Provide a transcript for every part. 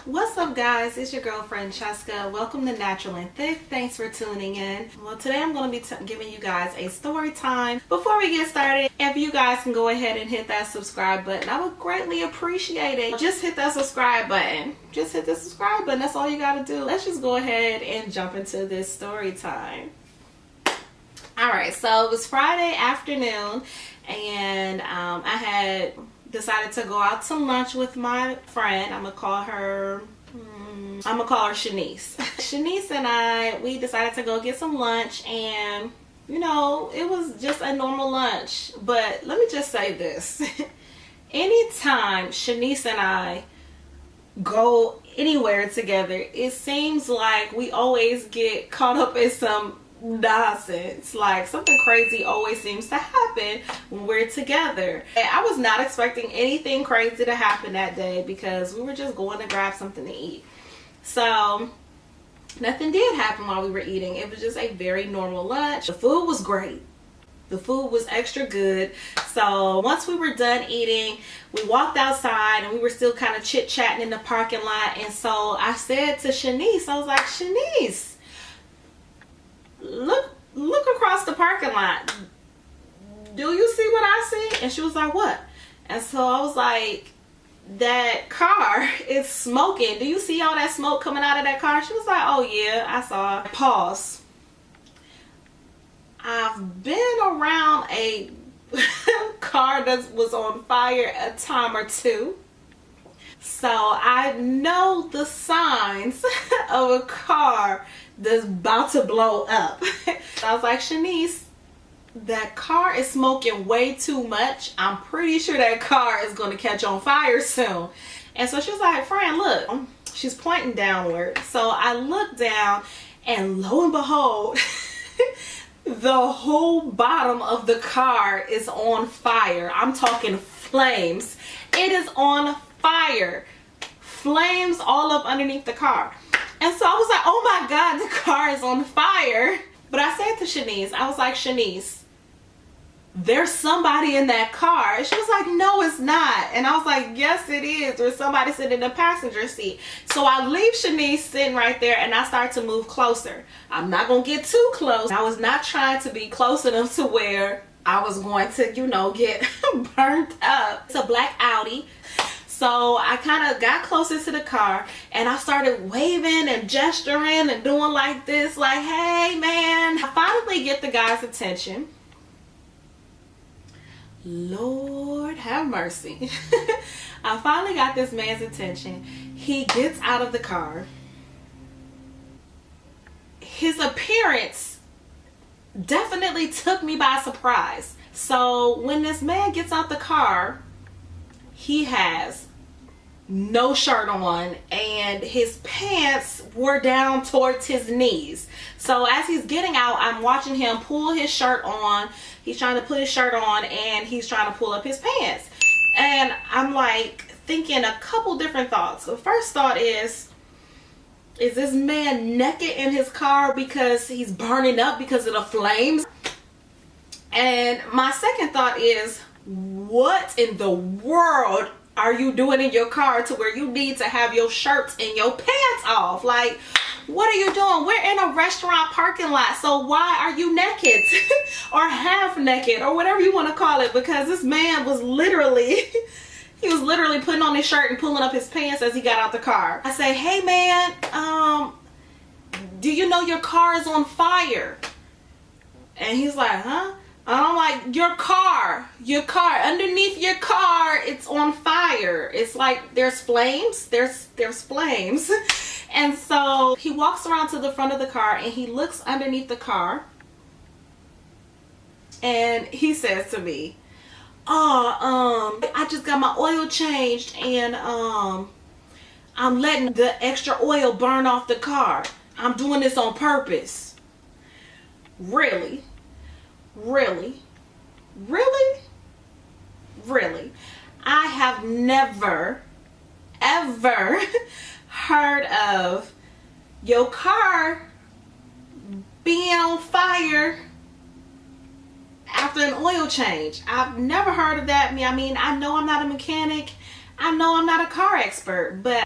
What's up, guys? It's your girlfriend Cheska. Welcome to Natural and Thick. Thanks for tuning in. Well, today I'm going to be giving you guys a story time. Before we get started, if you guys can go ahead and hit that subscribe button, I would greatly appreciate it. Just hit that subscribe button. Just hit the subscribe button. That's all you got to do. Let's just go ahead and jump into this story time. Alright, so it was Friday afternoon, and I had decided to go out to lunch with my friend. I'm gonna call her Shanice. Shanice and we decided to go get some lunch, and you know, it was just a normal lunch. But let me just say this. Anytime Shanice and I go anywhere together, it seems like we always get caught up in some nonsense. Like something crazy always seems to happen when we're together. And I was not expecting anything crazy to happen that day because we were just going to grab something to eat. So nothing did happen while we were eating. It was just a very normal lunch. The food was great. The food was extra good. So once we were done eating, we walked outside and we were still kind of chit-chatting in the parking lot. And so I said to Shanice, I was like, Shanice, look across the parking lot. Do you see what I see? And she was like, what? And so I was like, that car is smoking. Do you see all that smoke coming out of that car? She was like, oh yeah, I saw it. Pause. I've been around a car that was on fire a time or two. So I know the signs of a car that's about to blow up. I was like, Shanice, that car is smoking way too much. I'm pretty sure that car is going to catch on fire soon. And so she was like, friend, look. She's pointing downward. So I looked down, and lo and behold, the whole bottom of the car is on fire. I'm talking flames. It is on fire. Flames all up underneath the car. And so I was like, oh my God, the car is on fire. But I said to Shanice, I was like, Shanice, there's somebody in that car. And she was like, no, it's not. And I was like, yes, it is. There's somebody sitting in the passenger seat. So I leave Shanice sitting right there, and I start to move closer. I'm not going to get too close. I was not trying to be close enough to where I was going to, you know, get burnt up. It's a black Audi. So I kind of got closer to the car, and I started waving and gesturing and doing like this, like, hey man. I finally get the guy's attention. Lord have mercy. I finally got this man's attention. He gets out of the car. His appearance definitely took me by surprise. So when this man gets out the car, he has no shirt on, and his pants were down towards his knees. So as he's getting out, I'm watching him pull his shirt on. He's trying to put his shirt on, and he's trying to pull up his pants. And I'm like thinking a couple different thoughts. The first thought is this man naked in his car because he's burning up because of the flames? And my second thought is, what in the world are you doing in your car to where you need to have your shirts and your pants off? Like, what are you doing? We're in a restaurant parking lot, so why are you naked? Or half naked, or whatever you want to call it, because this man was literally he was literally putting on his shirt and pulling up his pants as he got out the car. I say, hey man, do you know your car is on fire? And he's like, huh? I'm like, your car, underneath your car, it's on fire. It's like there's flames, there's flames. And so he walks around to the front of the car, and he looks underneath the car, and he says to me, I just got my oil changed, and I'm letting the extra oil burn off the car. I'm doing this on purpose. Really? Really? Really? Really? I have never, ever heard of your car being on fire after an oil change. I've never heard of that. I mean, I know I'm not a mechanic. I know I'm not a car expert, but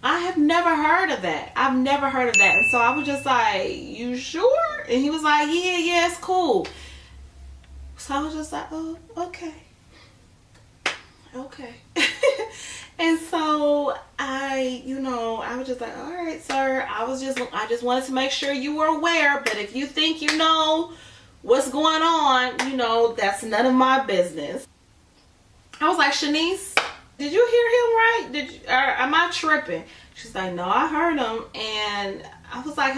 I have never heard of that. I've never heard of that. And so I was just like, you sure? And he was like, yeah, it's cool. So I was just like, oh, okay. And so I was just like, all right, sir. I just wanted to make sure you were aware. But if you think you know what's going on, that's none of my business. I was like, Shanice, did you hear him right? Or am I tripping? She's like, no, I heard him. And I was like,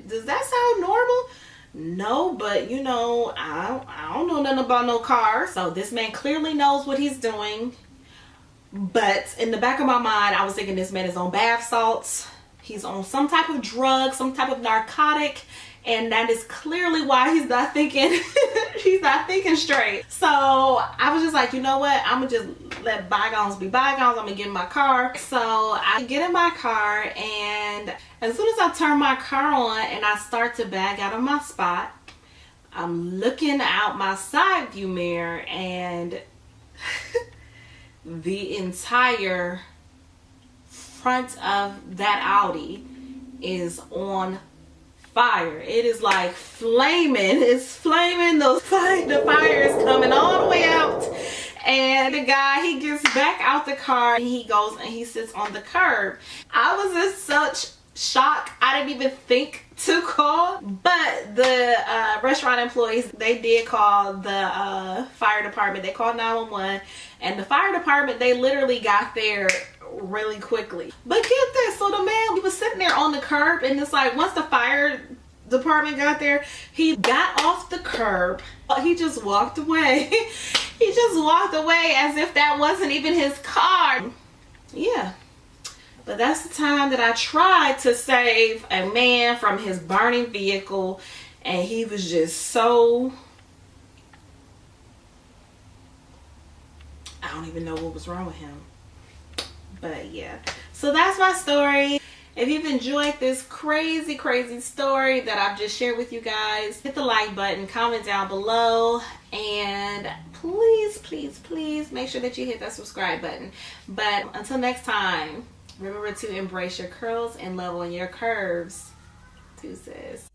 does that sound normal? No, but I don't know nothing about no car. So this man clearly knows what he's doing. But in the back of my mind, I was thinking this man is on bath salts. He's on some type of drug, some type of narcotic. And that is clearly why he's not thinking, he's not thinking straight. So I was just like, you know what? I'm going to just let bygones be bygones. I'm going to get in my car. So I get in my car, and as soon as I turn my car on and I start to back out of my spot, I'm looking out my side view mirror, and the entire front of that Audi is on fire. It is like flaming. It's flaming. The fire is coming all the way out. And the guy, he gets back out the car, and he goes and he sits on the curb. I was in such shock. I didn't even think to call. But the restaurant employees, they did call the fire department. They called 911. And the fire department, they literally got there really quickly. But get this, so the man, he was sitting there on the curb, and it's like once the fire department got there, he got off the curb. He just walked away. He just walked away as if that wasn't even his car. Yeah. But that's the time that I tried to save a man from his burning vehicle, and he was just so, I don't even know what was wrong with him. But yeah, so that's my story. If you've enjoyed this crazy story that I've just shared with you guys, hit the like button, comment down below, and please make sure that you hit that subscribe button. But until next time, remember to embrace your curls and love on your curves. Deuces.